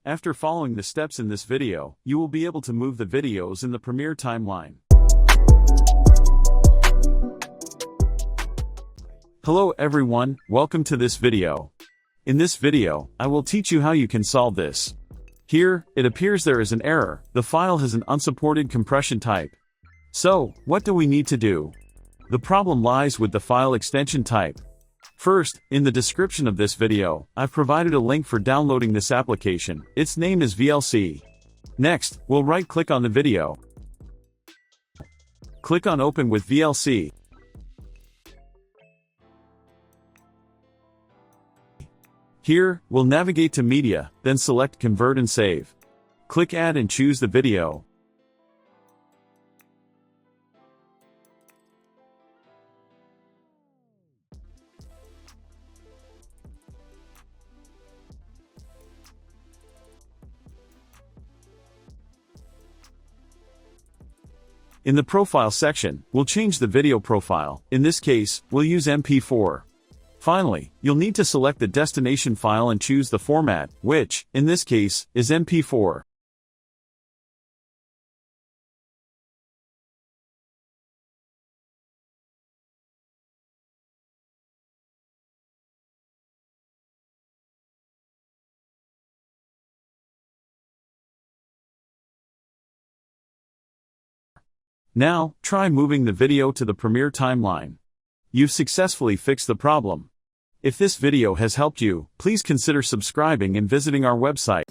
After following the steps in this video, you will be able to move the videos in the Premiere timeline. Hello everyone, welcome to this video. In this video, I will teach you how you can solve this. Here, it appears there is an error. The file has an unsupported compression type. So, what do we need to do? The problem lies with the file extension type. First, in the description of this video, I've provided a link for downloading this application. Its name is VLC. Next, we'll right-click on the video. Click on Open with VLC. Here, we'll navigate to Media, then select Convert and Save. Click Add and choose the video. In the Profile section, we'll change the video profile. In this case, we'll use MP4. Finally, you'll need to select the destination file and choose the format, which, in this case, is MP4. Now, try moving the video to the Premiere timeline. You've successfully fixed the problem. If this video has helped you, please consider subscribing and visiting our website.